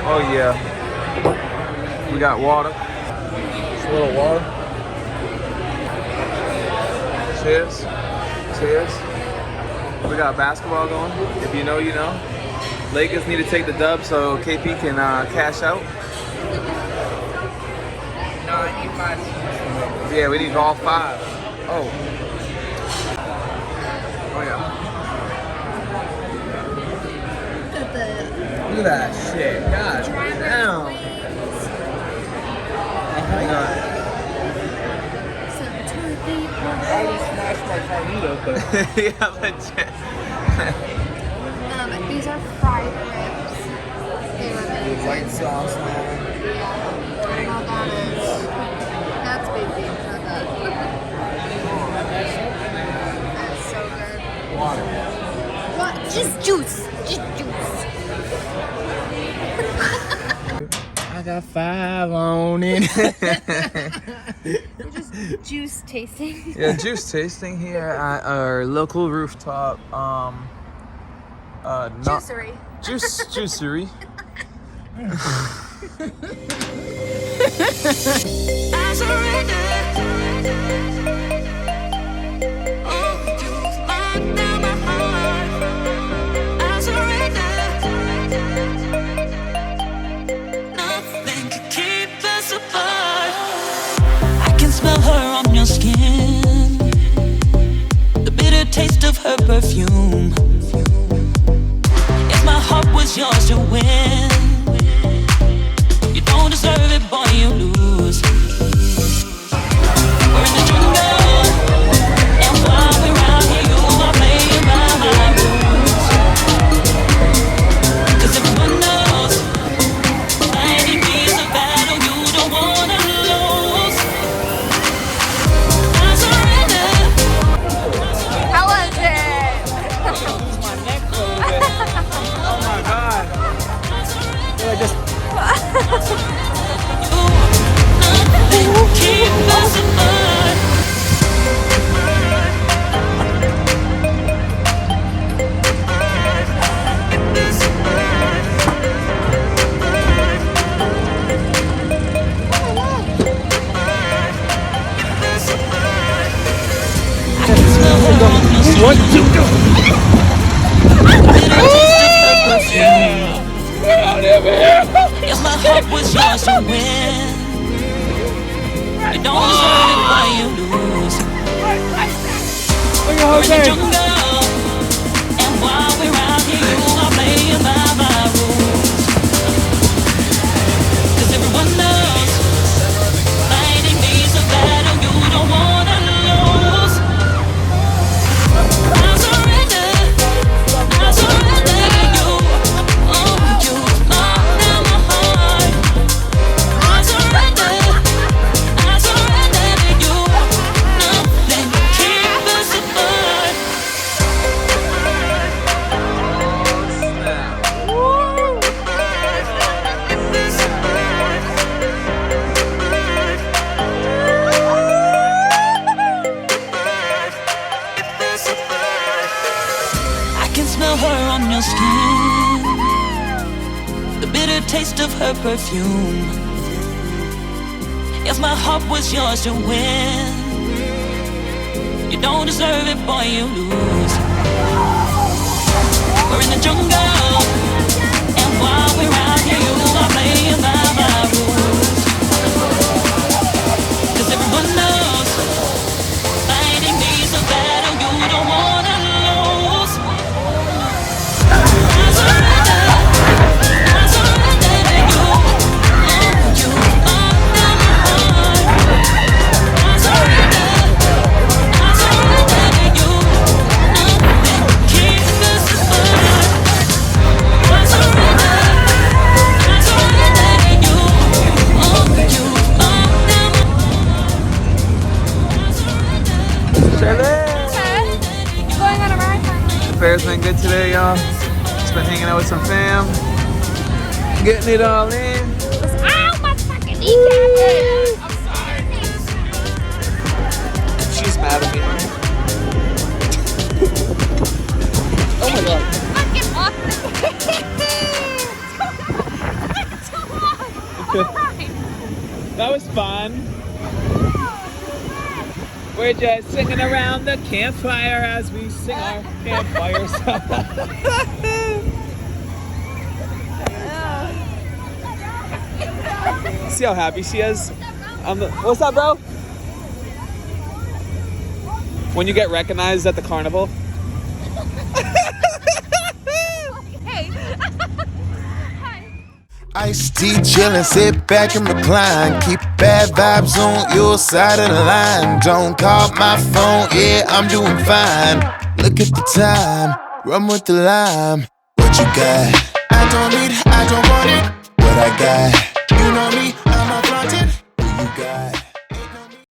Oh yeah. We got water. Just a little water. Cheers. Cheers. We got basketball going. If you know, you know. Lakers need to take the dub so KP can cash out. No, I need 5. Yeah, we need all 5. Oh. Oh yeah. Look at that shit. Gosh damn. Hang on. I already smashed my carnito, but Yeah, legit. These are fried ribs. They were amazing. white sauce, man. Yeah. And all that is. That's big beans, not that. That's so good. Water. What? Just juice. Just juice. I got 5 on it. We're just juice tasting. Yeah, juice tasting here at our local rooftop. Juicery. Juicery. I surrender. Oh, you locked down my heart. I surrender. Nothing can keep us apart. I can smell her on your skin, the bitter taste of her perfume. If my heart was yours to win, you don't deserve it, boy, you lose. We're in the jungle, and while we're out here, you are playing by my rules. 'Cause everyone knows fighting me is a battle you don't wanna lose. I surrender. How was it? My neck a little bit. Oh my god. Yeah, just Nothing can keep us apart. what you do? If my heart was yours to win, you don't deserve it, why you lose. Look at We're in the Jose. jungle, and while we're out here, you are playing by my rules. 'Cause everyone knows fighting me's a battle you don't wanna lose. I surrender you. Oh, you locked down my heart. I surrender to you. Nothing can keep us apart. I can smell her on your skin, the bitter taste of her perfume. If my heart was yours to win, you don't deserve it, boy, you lose. We're in the jungle, and while we're out here, you are playing by my rules. 'Cause everyone knows fighting me's a battle you don't wanna lose. I surrender to you. Oh, you locked down my heart. I surrender to you. Nothing keeps us apart. I surrender to you. Oh, you locked down my Going on a ride finally. Fair's been good today, y'all. Just been hanging out with some fam, getting it all in. Ow, my fucking kneecap! I'm sorry. She's mad at me. Oh my god. Fucking awesome. That was fun. We're just singing around the campfire as we sing our campfire song. See how happy she is? What's up, bro? When you get recognized at the carnival. Iced tea chillin', sit back and recline. Keep bad vibes on your side of the line. Don't call my phone, yeah, I'm doing fine. Look at the time, run with the lime. What you got? I don't need, I don't want it. What I got? You know me,